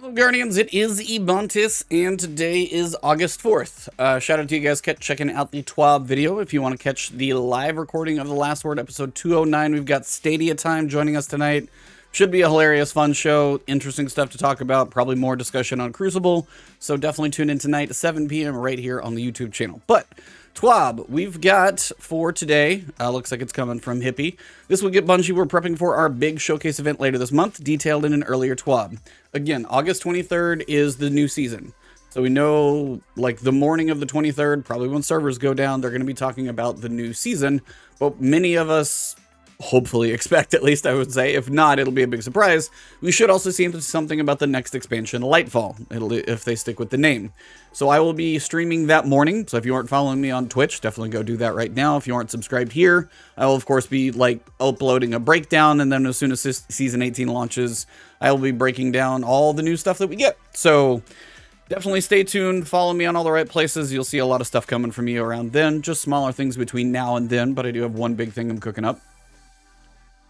Hello, Guardians. It is Ebontis, and today is August 4th. Shout out to you guys checking out the TWAB video. If you want to catch the live recording of The Last Word, episode 209, we've got Stadia Time joining us tonight. Should be a hilarious, fun show. Interesting stuff to talk about. Probably more discussion on Crucible. So definitely tune in tonight at 7 p.m. right here on the YouTube channel. But TWAB, we've got for today, looks like it's coming from Hippie. This week at Bungie, we're prepping for our big showcase event later this month, detailed in an earlier TWAB. Again, August 23rd is the new season. So we know, like, the morning of the 23rd, probably when servers go down, they're going to be talking about the new season. But many of us hopefully expect, at least I would say. If not, it'll be a big surprise. We should also see something about the next expansion, Nightfall, if they stick with the name. So I will be streaming that morning. So if you aren't following me on Twitch, definitely go do that right now. If you aren't subscribed here, I will of course be like uploading a breakdown, and then as soon as season 18 launches, I will be breaking down all the new stuff that we get. So definitely stay tuned. Follow me on all the right places. You'll see a lot of stuff coming from me around then. Just smaller things between now and then, but I do have one big thing I'm cooking up.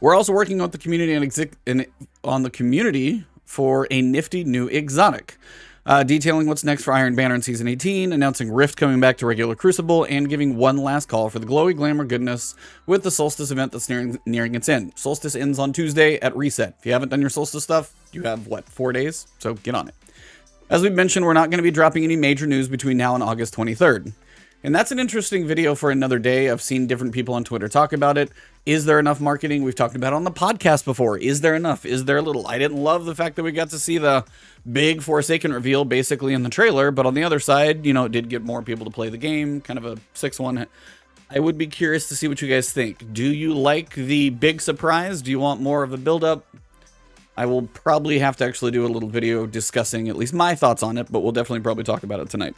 We're also working on the community for a nifty new exotic, detailing what's next for Iron Banner in Season 18, announcing Rift coming back to regular Crucible, and giving one last call for the glowy glamour goodness with the Solstice event that's nearing its end. Solstice ends on Tuesday at reset. If you haven't done your Solstice stuff, you have, what, 4 days? So get on it. As we mentioned, we're not going to be dropping any major news between now and August 23rd. And that's an interesting video for another day. I've seen different people on Twitter talk about it. Is there enough marketing? We've talked about it on the podcast before. Is there enough? Is there a little? I didn't love the fact that we got to see the big Forsaken reveal basically in the trailer, but on the other side, you know, it did get more people to play the game, kind of a 6-1. I would be curious to see what you guys think. Do you like the big surprise? Do you want more of a build-up? I will probably have to actually do a little video discussing at least my thoughts on it, but we'll definitely probably talk about it tonight.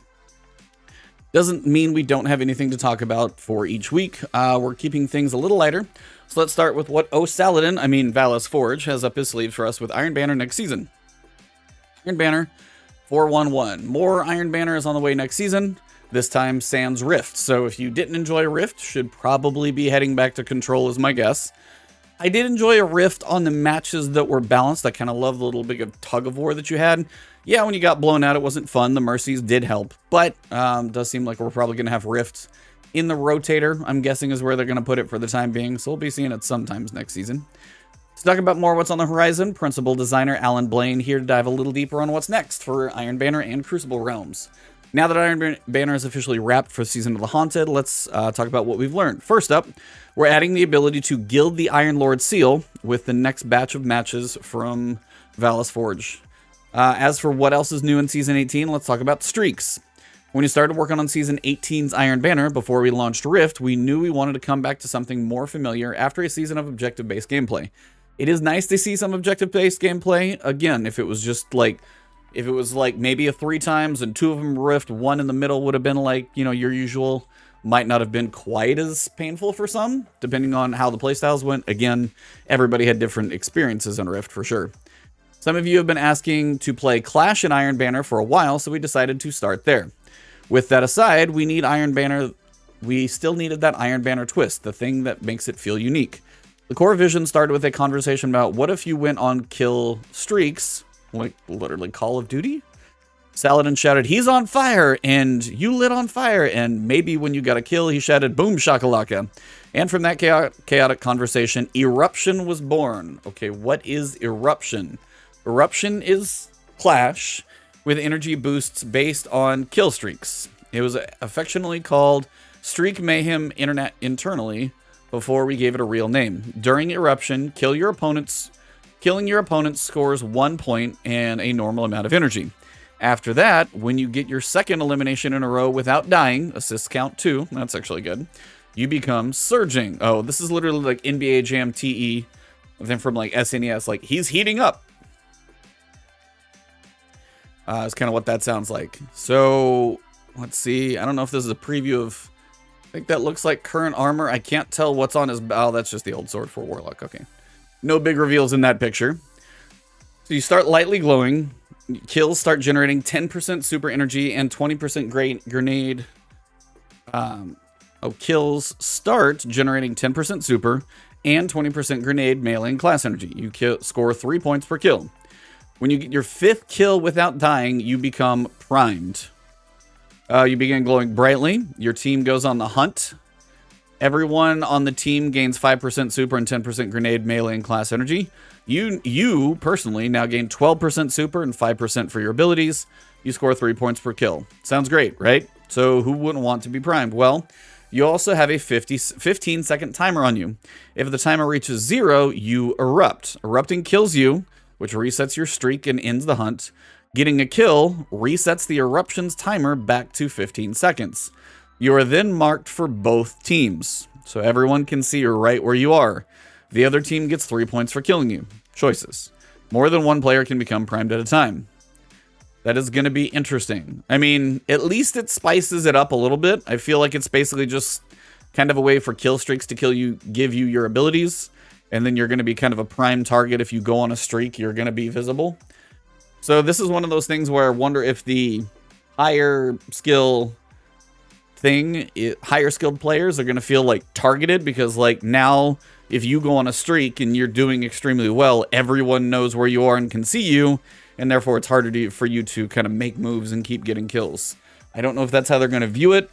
Doesn't mean we don't have anything to talk about for each week. We're keeping things a little lighter. So let's start with what Valus Forge has up his sleeves for us with Iron Banner next season. Iron Banner 411. More Iron Banner is on the way next season. This time sans Rift. So if you didn't enjoy Rift, should probably be heading back to Control is my guess. I did enjoy a Rift on the matches that were balanced. I kind of love the little bit of tug of war that you had. Yeah, when you got blown out, it wasn't fun. The Mercies did help, but does seem like we're probably going to have Rift in the rotator, I'm guessing is where they're going to put it for the time being, so we'll be seeing it sometimes next season. Let's talk about more what's on the horizon. Principal designer Alan Blaine here to dive a little deeper on what's next for Iron Banner and Crucible Realms. Now that Iron Banner is officially wrapped for Season of the Haunted, let's talk about what we've learned. First up, we're adding the ability to gild the Iron Lord seal with the next batch of matches from Valus Forge. As for what else is new in Season 18, let's talk about streaks. When we started working on Season 18's Iron Banner before we launched Rift, we knew we wanted to come back to something more familiar after a season of objective-based gameplay. It is nice to see some objective-based gameplay. Again, if it was like maybe a 3 times and 2 of them Rift, 1 in the middle would have been like, you know, your usual, might not have been quite as painful for some, depending on how the playstyles went. Again, everybody had different experiences in Rift for sure. Some of you have been asking to play Clash in Iron Banner for a while, so we decided to start there. With that aside, we still needed that Iron Banner twist, the thing that makes it feel unique. The core vision started with a conversation about what if you went on kill streaks, like literally Call of Duty? Saladin shouted, "He's on fire," and you lit on fire, and maybe when you got a kill, he shouted, "Boom shakalaka." And from that chaotic conversation, Eruption was born. Okay, what is Eruption? Eruption is Clash with energy boosts based on kill streaks. It was affectionately called Streak Mayhem internally before we gave it a real name. During Eruption, killing your opponents scores 1 point and a normal amount of energy. After that, when you get your second elimination in a row without dying, assists count 2, that's actually good, you become Surging. Oh, this is literally like NBA Jam TE, then from like SNES, like he's heating up. It's kind of what that sounds like. So, let's see. I don't know if this is a preview of... I think that looks like current armor. I can't tell what's on his... Oh, that's just the old sword for Warlock. Okay. No big reveals in that picture. So you start lightly glowing. Kills start generating 10% super energy and 20% grenade. Kills start generating 10% super and 20% grenade melee and class energy. You score 3 points per kill. When you get your 5th kill without dying, you become primed. You begin glowing brightly. Your team goes on the hunt. Everyone on the team gains 5% super and 10% grenade, melee, and class energy. You personally now gain 12% super and 5% for your abilities. You score 3 points per kill. Sounds great, right? So who wouldn't want to be primed? Well, you also have a 15-second timer on you. If the timer reaches 0, you erupt. Erupting kills you, which resets your streak and ends the hunt. Getting a kill resets the eruption's timer back to 15 seconds. You are then marked for both teams, so everyone can see right where you are. The other team gets 3 points for killing you. Choices. More than one player can become primed at a time. That is going to be interesting. I mean, at least it spices it up a little bit. I feel like it's basically just kind of a way for kill streaks to give you your abilities, and then you're going to be kind of a prime target. If you go on a streak, you're going to be visible. So this is one of those things where I wonder if the higher skilled players are going to feel like targeted, because like now if you go on a streak and you're doing extremely well, everyone knows where you are and can see you, and therefore it's harder for you to kind of make moves and keep getting kills. I don't know if that's how they're going to view it.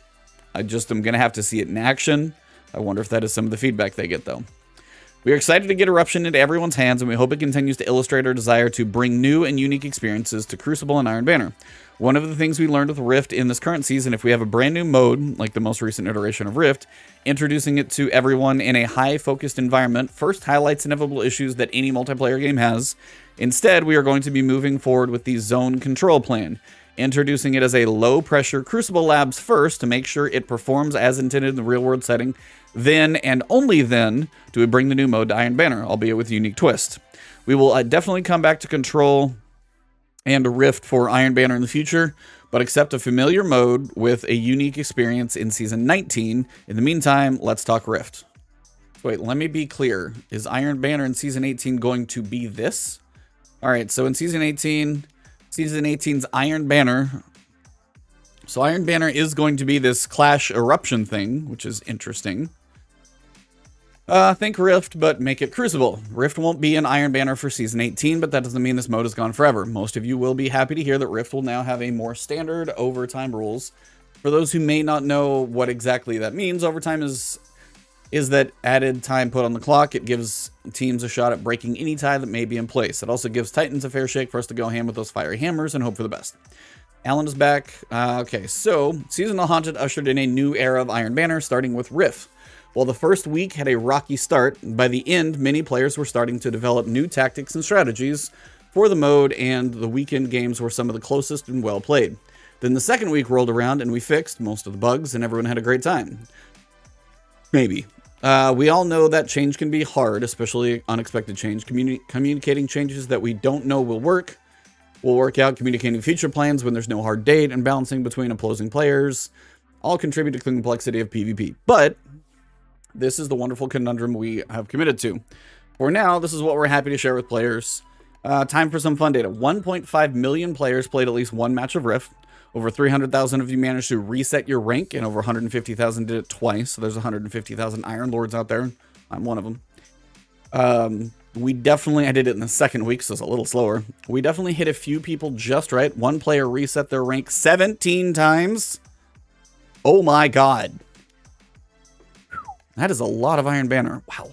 I just am going to have to see it in action. I wonder if that is some of the feedback they get, though. We are excited to get Eruption into everyone's hands, and we hope it continues to illustrate our desire to bring new and unique experiences to Crucible and Iron Banner. One of the things we learned with Rift in this current season, if we have a brand new mode, like the most recent iteration of Rift, introducing it to everyone in a high-focused environment first highlights inevitable issues that any multiplayer game has. Instead, we are going to be moving forward with the zone control plan, introducing it as a low-pressure Crucible Labs first to make sure it performs as intended in the real-world setting. Then, and only then, do we bring the new mode to Iron Banner, albeit with a unique twist. We will definitely come back to Control and Rift for Iron Banner in the future, but accept a familiar mode with a unique experience in Season 19. In the meantime, let's talk Rift. Wait, let me be clear. Is Iron Banner in Season 18 going to be this? Alright, so in Season 18's Iron Banner. So Iron Banner is going to be this Clash Eruption thing, which is interesting. Think Rift, but make it Crucible. Rift won't be an Iron Banner for Season 18, but that doesn't mean this mode is gone forever. Most of you will be happy to hear that Rift will now have a more standard overtime rules. For those who may not know what exactly that means, overtime is that added time put on the clock. It gives teams a shot at breaking any tie that may be in place. It also gives Titans a fair shake for us to go ham with those fiery hammers and hope for the best. Alan is back. Okay, so Season of the Haunted ushered in a new era of Iron Banner, starting with Rift. While the first week had a rocky start, by the end, many players were starting to develop new tactics and strategies for the mode, and the weekend games were some of the closest and well played. Then the second week rolled around, and we fixed most of the bugs, and everyone had a great time. Maybe. We all know that change can be hard, especially unexpected change. Communicating changes that we don't know will work out, communicating future plans when there's no hard date, and balancing between opposing players all contribute to the complexity of PvP. But this is the wonderful conundrum we have committed to. For now, this is what we're happy to share with players. Time for some fun data. 1.5 million players played at least one match of Rift. Over 300,000 of you managed to reset your rank, and over 150,000 did it twice. So there's 150,000 Iron Lords out there. I'm one of them. I did it in the second week, so it's a little slower. We definitely hit a few people just right. One player reset their rank 17 times. Oh my god. That is a lot of Iron Banner. Wow.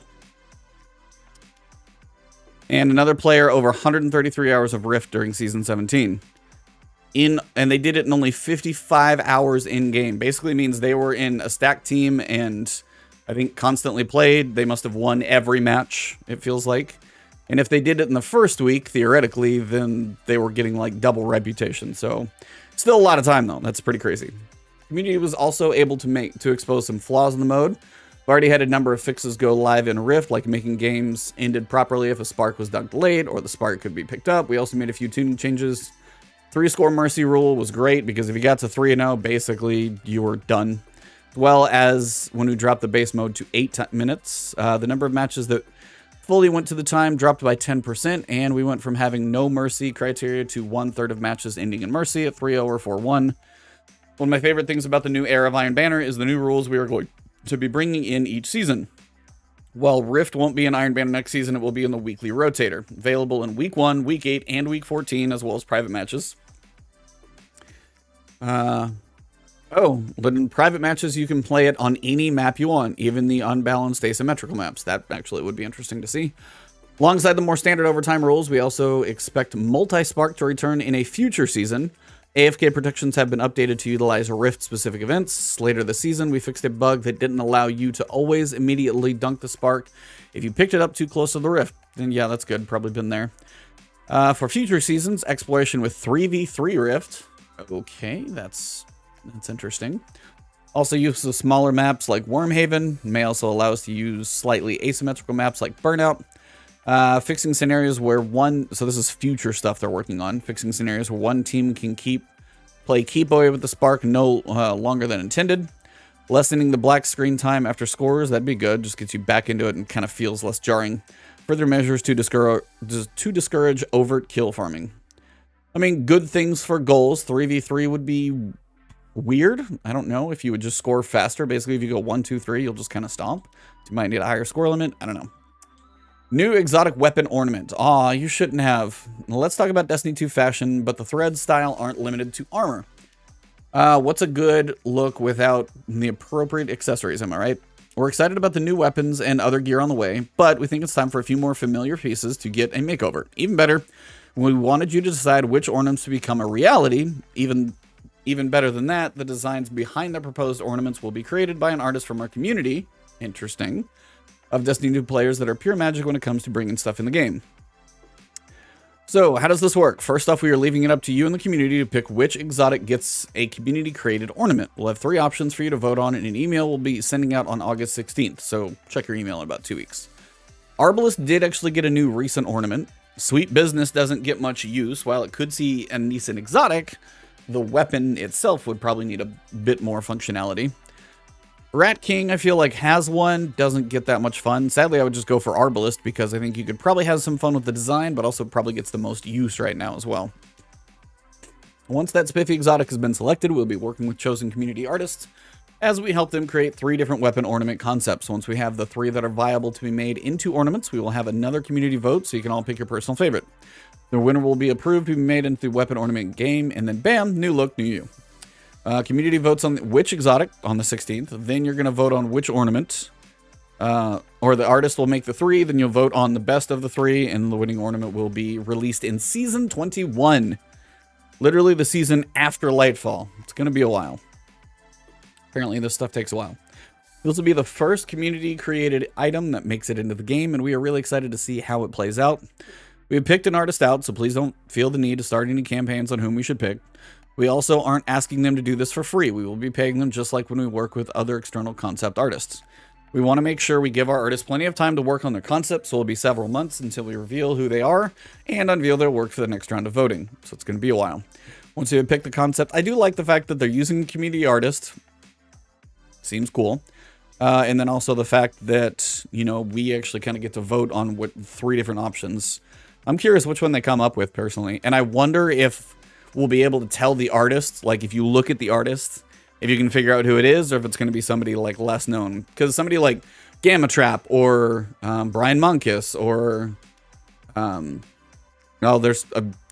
And another player over 133 hours of Rift during Season 17. And they did it in only 55 hours in-game. Basically means they were in a stacked team and I think constantly played. They must have won every match, it feels like. And if they did it in the first week, theoretically, then they were getting like double reputation. So still a lot of time though. That's pretty crazy. Community was also able to expose some flaws in the mode. I've already had a number of fixes go live in Rift, like making games ended properly if a spark was dunked late or the spark could be picked up. We also made a few tuning changes. 3-score mercy rule was great because if you got to 3-0, basically you were done. As well as when we dropped the base mode to 8 minutes, the number of matches that fully went to the time dropped by 10%, and we went from having no mercy criteria to 1/3 of matches ending in mercy at 3-0 or 4-1. One of my favorite things about the new era of Iron Banner is the new rules we are going to be bringing in each season. While Rift won't be in Iron Banner next season, it will be in the weekly rotator, available in Week 1, Week 8, and Week 14, as well as private matches. But in private matches, you can play it on any map you want, even the unbalanced asymmetrical maps. That actually would be interesting to see. Alongside the more standard overtime rules, we also expect multi-spark to return in a future season. AFK protections have been updated to utilize Rift-specific events. Later this season, we fixed a bug that didn't allow you to always immediately dunk the spark if you picked it up too close to the Rift. And yeah, that's good. Probably been there. For future seasons, exploration with 3v3 Rift. Okay, that's interesting. Also use the smaller maps like Wormhaven. May also allow us to use slightly asymmetrical maps like Burnout. Fixing scenarios where so this is future stuff they're working on. Fixing scenarios where one team can play keep away with the spark no longer than intended. Lessening the black screen time after scores, that'd be good. Just gets you back into it and kind of feels less jarring. Further measures to discourage overt kill farming. I mean, good things for goals. 3v3 would be weird. I don't know if you would just score faster. Basically, if you go 1, 2, 3, you'll just kind of stomp. You might need a higher score limit. I don't know. New exotic weapon ornament. Aw, you shouldn't have. Well, let's talk about Destiny 2 fashion, but the thread style aren't limited to armor. What's a good look without the appropriate accessories, am I right? We're excited about the new weapons and other gear on the way, but we think it's time for a few more familiar pieces to get a makeover. Even better, we wanted you to decide which ornaments to become a reality. Even better than that, the designs behind the proposed ornaments will be created by an artist from our community. Interesting. Of Destiny 2 players that are pure magic when it comes to bringing stuff in the game. So, how does this work? First off, we are leaving it up to you and the community to pick which exotic gets a community-created ornament. We'll have 3 options for you to vote on, and an email will be sending out on August 16th, so check your email in about 2 weeks. Arbalest did actually get a new recent ornament. Sweet Business doesn't get much use. While it could see a decent exotic, the weapon itself would probably need a bit more functionality. Rat King, I feel like, has one, doesn't get that much fun. Sadly, I would just go for Arbalest because I think you could probably have some fun with the design, but also probably gets the most use right now as well. Once that spiffy exotic has been selected, we'll be working with chosen community artists as we help them create 3 different weapon ornament concepts. Once we have the 3 that are viable to be made into ornaments, we will have another community vote so you can all pick your personal favorite. The winner will be approved to be made into the weapon ornament game, and then bam, new look, new you. Community votes on which exotic on the 16th. Then you're going to vote on which ornament. Or the artist will make the 3. Then you'll vote on the best of the 3. And the winning ornament will be released in Season 21. Literally the season after Nightfall. It's going to be a while. Apparently this stuff takes a while. This will be the first community-created item that makes it into the game. And we are really excited to see how it plays out. We have picked an artist out, so please don't feel the need to start any campaigns on whom we should pick. We also aren't asking them to do this for free. We will be paying them just like when we work with other external concept artists. We want to make sure we give our artists plenty of time to work on their concept, so it'll be several months until we reveal who they are and unveil their work for the next round of voting. So it's going to be a while. Once you pick the concept, I do like the fact that they're using a community artist. Seems cool. And then also the fact that, you know, we actually kind of get to vote on what 3 different options. I'm curious which one they come up with personally. And I wonder if we'll be able to tell the artist, like if you look at the artist, if you can figure out who it is, or if it's going to be somebody like less known. Because somebody like Gamma Trap or Brian Monkus or, well, there's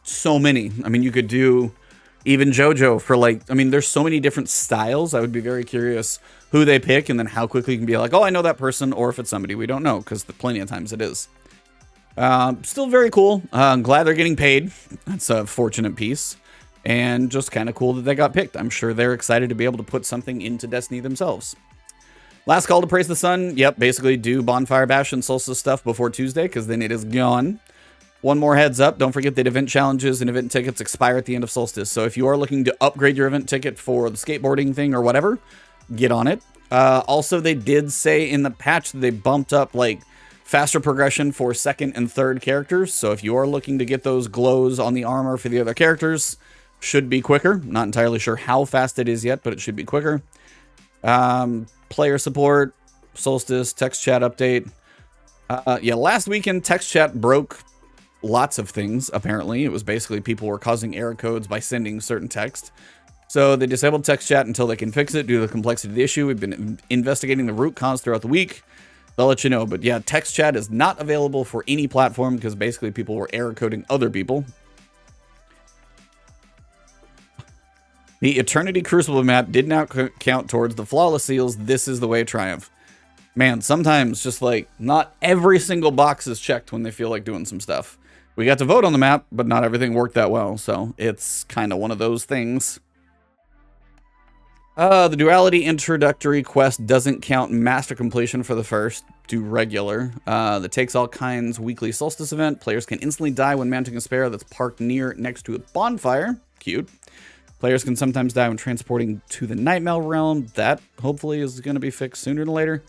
so many. I mean, you could do even JoJo for like, I mean, there's so many different styles. I would be very curious who they pick and then how quickly you can be like, oh, I know that person, or if it's somebody we don't know, because plenty of times it is. Still very cool. I'm glad they're getting paid. That's a fortunate piece. And just kind of cool that they got picked. I'm sure they're excited to be able to put something into Destiny themselves. Last call to praise the sun. Yep, basically do Bonfire Bash and Solstice stuff before Tuesday, because then it is gone. One more heads up. Don't forget that event challenges and event tickets expire at the end of Solstice. So if you are looking to upgrade your event ticket for the skateboarding thing or whatever, get on it. Also, they did say in the patch that they bumped up like faster progression for 2nd and 3rd characters. So if you are looking to get those glows on the armor for the other characters, should be quicker. Not entirely sure how fast it is yet, but it should be quicker. Player support, Solstice, text chat update. Yeah, last weekend text chat broke lots of things, apparently. It was basically people were causing error codes by sending certain text. So they disabled text chat until they can fix it due to the complexity of the issue. We've been investigating the root cause throughout the week. they'll let you know. But yeah, text chat is not available for any platform because basically people were error coding other people. The Eternity Crucible map did not count towards the flawless seals. This is the way of triumph. Man, sometimes just like not every single box is checked when they feel like doing some stuff. We got to vote on the map, but not everything worked that well. So it's kind of one of those things. The Duality Introductory Quest doesn't count Master Completion for the first. Do regular. The Takes All Kinds Weekly Solstice event. Players can instantly die when mounting a spare that's parked next to a bonfire. Cute. Players can sometimes die when transporting to the Nightmare Realm. That hopefully is going to be fixed sooner than later.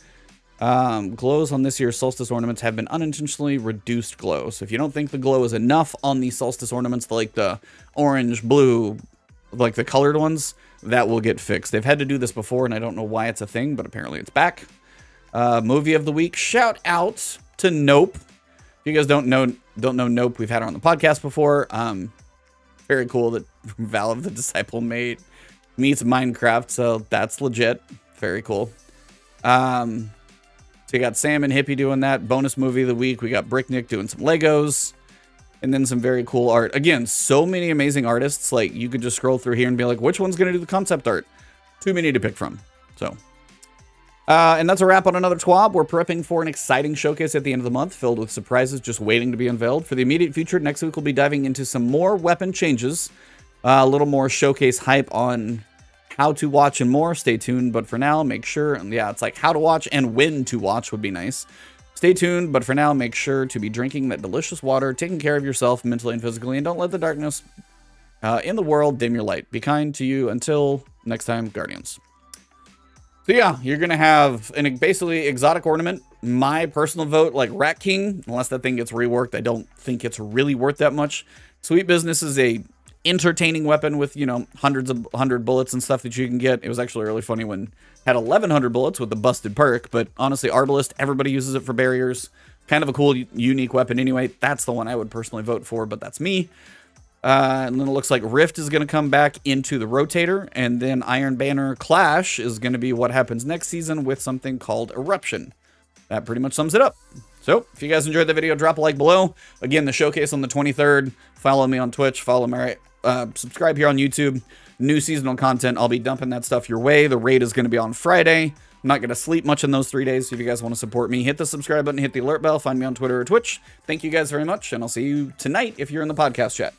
Glows on this year's Solstice ornaments have been unintentionally reduced glow. So if you don't think the glow is enough on the Solstice ornaments, like the orange, blue, like the colored ones, that will get fixed. They've had to do this before, and I don't know why it's a thing, but apparently it's back. Movie of the week. Shout out to Nope. If you guys don't know Nope, we've had her on the podcast before. Very cool that Valve the Disciple meets Minecraft, so that's legit. Very cool. So you got Sam and Hippie doing that. Bonus movie of the week. We got Bricknick doing some Legos. And then some very cool art. Again, so many amazing artists. Like, you could just scroll through here and be like, which one's going to do the concept art? Too many to pick from. So, and that's a wrap on another TWAB. We're prepping for an exciting showcase at the end of the month, filled with surprises just waiting to be unveiled. For the immediate future, next week we'll be diving into some more weapon changes. A little more showcase hype on how to watch and more. Stay tuned. But for now, make sure, yeah, it's like how to watch and when to watch would be nice. Stay tuned, but for now, make sure to be drinking that delicious water, taking care of yourself mentally and physically, and don't let the darkness in the world dim your light. Be kind to you until next time, Guardians. So yeah, you're going to have an basically exotic ornament. My personal vote, like Rat King, unless that thing gets reworked, I don't think it's really worth that much. Sweet Business is a entertaining weapon with, you know, 100 bullets and stuff that you can get. It was actually really funny when had 1100 bullets with the busted perk, but honestly, Arbalist, everybody uses it for barriers. Kind of a cool, unique weapon anyway. That's the one I would personally vote for, but that's me. And then it looks like Rift is going to come back into the Rotator, and then Iron Banner Clash is going to be what happens next season with something called Eruption. That pretty much sums it up. So, if you guys enjoyed the video, drop a like below. Again, the showcase on the 23rd. Follow me on Twitch. Follow my subscribe here on YouTube. New seasonal content. I'll be dumping that stuff your way. The raid is going to be on Friday. I'm not going to sleep much in those 3 days. So if you guys want to support me, hit the subscribe button, hit the alert bell, find me on Twitter or Twitch. Thank you guys very much, and I'll see you tonight if you're in the podcast chat.